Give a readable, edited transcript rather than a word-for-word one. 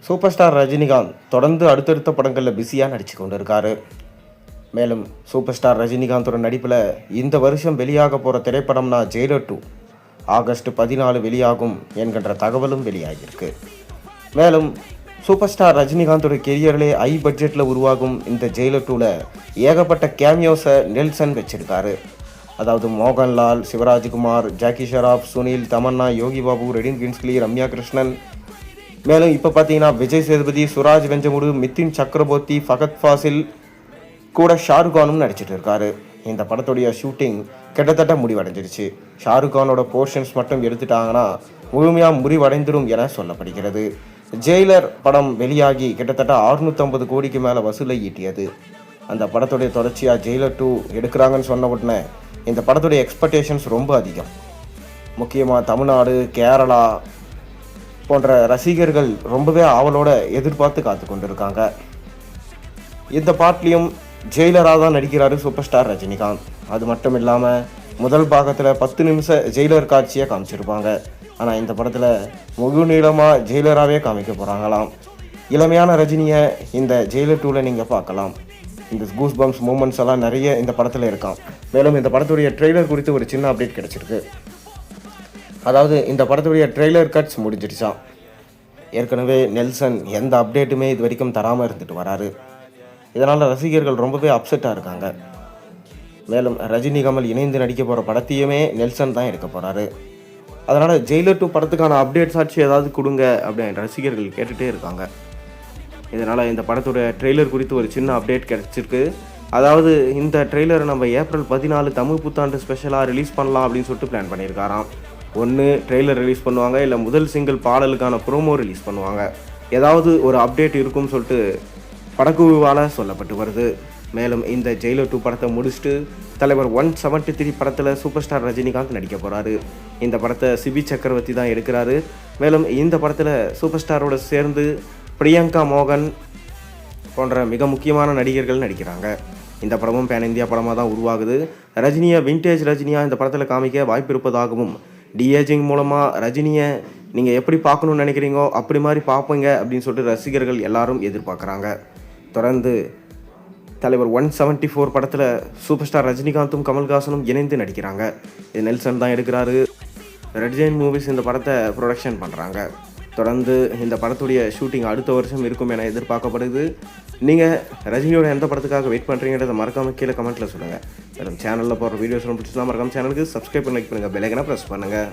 Super star Rajinikanth தொடர்ந்து அடுத்தடுத்த படங்களில் பிஸியாக நடித்து கொண்டு இருக்காரு. மேலும் சூப்பர் ஸ்டார் ரஜினிகாந்தோட நடிப்பில் இந்த வருஷம் வெளியாக போகிற திரைப்படம்னா ஜெயிலர் 2 ஆகஸ்ட் 14 வெளியாகும் என்கின்ற தகவலும் வெளியாகியிருக்கு. மேலும் சூப்பர் ஸ்டார் ரஜினிகாந்தோட கெரியரிலே ஹை பட்ஜெட்டில் உருவாகும் இந்த ஜெயிலர் 2ல் ஏகப்பட்ட கேமியோஸை நெல்சன் வச்சிருக்காரு. அதாவது மோகன்லால், சிவராஜ்குமார், ஜாக்கி ஷெராப், சுனில், தமன்னா, யோகி பாபு, ரெடின் கின்ஸ்லி, ரம்யா கிருஷ்ணன், மேலும் இப்போ பார்த்தீங்கன்னா விஜய் சேதுபதி, சுராஜ் வெஞ்சமுடு, மிதின் சக்கரவர்த்தி, ஃபகத் ஃபாசில் கூட ஷாருக்கானும் நடிச்சிட்டு இருக்காரு. இந்த படத்துடைய ஷூட்டிங் கிட்டத்தட்ட முடிவடைஞ்சிருச்சு. ஷாருக்கானோட போர்ஷன்ஸ் மட்டும் எடுத்துட்டாங்கன்னா முழுமையாக முடிவடைந்துடும் என சொல்லப்படுகிறது. ஜெயிலர் படம் வெளியாகி கிட்டத்தட்ட 650 கோடிக்கு மேலே வசூலை ஈட்டியது. அந்த படத்துடைய தொடர்ச்சியாக ஜெயிலர் 2 எடுக்கிறாங்கன்னு சொன்ன உடனே இந்த படத்துடைய எக்ஸ்பெக்டேஷன்ஸ் ரொம்ப அதிகம். முக்கியமாக தமிழ்நாடு, கேரளா போன்ற ரசிகர்கள் ரொம்பவே ஆவலோட எதிர்பார்த்து காத்து கொண்டிருக்காங்க. இந்த பாட்லேயும் ஜெயிலராக தான் நடிக்கிறாரு சூப்பர் ஸ்டார் ரஜினிகாந்த். அது மட்டும் இல்லாமல் முதல் பாகத்தில் 10 நிமிஷம் ஜெயிலர் காட்சியை காமிச்சிருப்பாங்க. ஆனால் இந்த படத்தில் முழு நீளமாக ஜெயிலராகவே காமிக்க போகிறாங்களாம். இளமையான ரஜினியை இந்த ஜெயிலர் 2ல் நீங்கள் பார்க்கலாம். இந்த கூஸ் பம்ப்ஸ் மூமெண்ட்ஸ் எல்லாம் நிறைய இந்த படத்தில் இருக்காம். மேலும் இந்த படத்துடைய ட்ரெய்லர் குறித்து ஒரு சின்ன அப்டேட் கிடச்சிருக்கு. அதாவது இந்த படத்துடைய ட்ரெய்லர் கட்ஸ் முடிஞ்சிடுச்சான். ஏற்கனவே நெல்சன் எந்த அப்டேட்டுமே இது வரைக்கும் தராமல் இருந்துட்டு வராரு. இதனால் ரசிகர்கள் ரொம்பவே அப்செட்டாக இருக்காங்க. மேலும் ரஜினி கமல் இணைந்து நடிக்க போகிற படத்தையுமே நெல்சன் தான் எடுக்க போகிறாரு. அதனால் ஜெயிலர் 2 படத்துக்கான அப்டேட்ஸ் ஆச்சு ஏதாவது கொடுங்க அப்படின்னு ரசிகர்கள் கேட்டுகிட்டே இருக்காங்க. இதனால் இந்த படத்தோட ட்ரெய்லர் குறித்து ஒரு சின்ன அப்டேட் கிடச்சிருக்கு. அதாவது இந்த ட்ரெய்லரை நம்ம ஏப்ரல் 14 தமிழ் புத்தாண்டு ஸ்பெஷலாக ரிலீஸ் பண்ணலாம் அப்படின்னு சொல்லிட்டு பிளான் பண்ணியிருக்காராம். ஒன்று ட்ரெய்லர் ரிலீஸ் பண்ணுவாங்க, இல்லை முதல் சிங்கிள் பாடலுக்கான ப்ரோமோ ரிலீஸ் பண்ணுவாங்க. ஏதாவது ஒரு அப்டேட் இருக்கும்னு சொல்லிட்டு படக்குழுவால் சொல்லப்பட்டு வருது. மேலும் இந்த ஜெயிலர் 2 படத்தை முடிச்சுட்டு தலைவர் 173 படத்தில் சூப்பர் ஸ்டார் ரஜினிகாந்த் நடிக்க போகிறாரு. இந்த படத்தை சிபி சக்கரவர்த்தி தான் எடுக்கிறாரு. மேலும் இந்த படத்தில் சூப்பர் ஸ்டாரோட சேர்ந்து பிரியங்கா மோகன் போன்ற மிக முக்கியமான நடிகர்கள் நடிக்கிறாங்க. இந்த படமும் பேன் இந்தியா படமாக தான் உருவாகுது. ரஜினியை விண்டேஜ் ரஜினியாக இந்த படத்தில் காமிக்க வாய்ப்பு இருப்பதாகவும், டிஏஜிங் மூலமாக ரஜினியை நீங்கள் எப்படி பார்க்கணுன்னு நினைக்கிறீங்களோ அப்படி மாதிரி பார்ப்பீங்க அப்படின்னு சொல்லிட்டு ரசிகர்கள் எல்லாரும் எதிர்பார்க்குறாங்க. தொடர்ந்து தலைவர் 174 படத்தில் சூப்பர் ஸ்டார் ரஜினிகாந்தும் கமல்ஹாசனும் இணைந்து நடிக்கிறாங்க. இது நெல்சன் தான் எடுக்கிறாரு. ரெட் ஜெயின் மூவிஸ் இந்த படத்தை ப்ரொடக்ஷன் பண்ணுறாங்க. தொடர்ந்து இந்த படத்துடைய ஷூட்டிங் அடுத்த வருஷம் இருக்கும் என எதிர்பார்க்கப்படுது. நீங்கள் ரஜினியோட எந்த படத்துக்காக வெயிட் பண்ணுறீங்கன்றதை மறக்காமல் கீழே கமெண்ட்டில் சொல்லுங்கள். மேலும் சேனலில் போகிற வீடியோஸ் பிடிச்சலாம் மறக்காம சேனலுக்கு சப்ஸ்கிரைப் பண்ணி லைக் பண்ணுங்கள், பெல் ஐகானை ப்ரெஸ் பண்ணுங்கள்.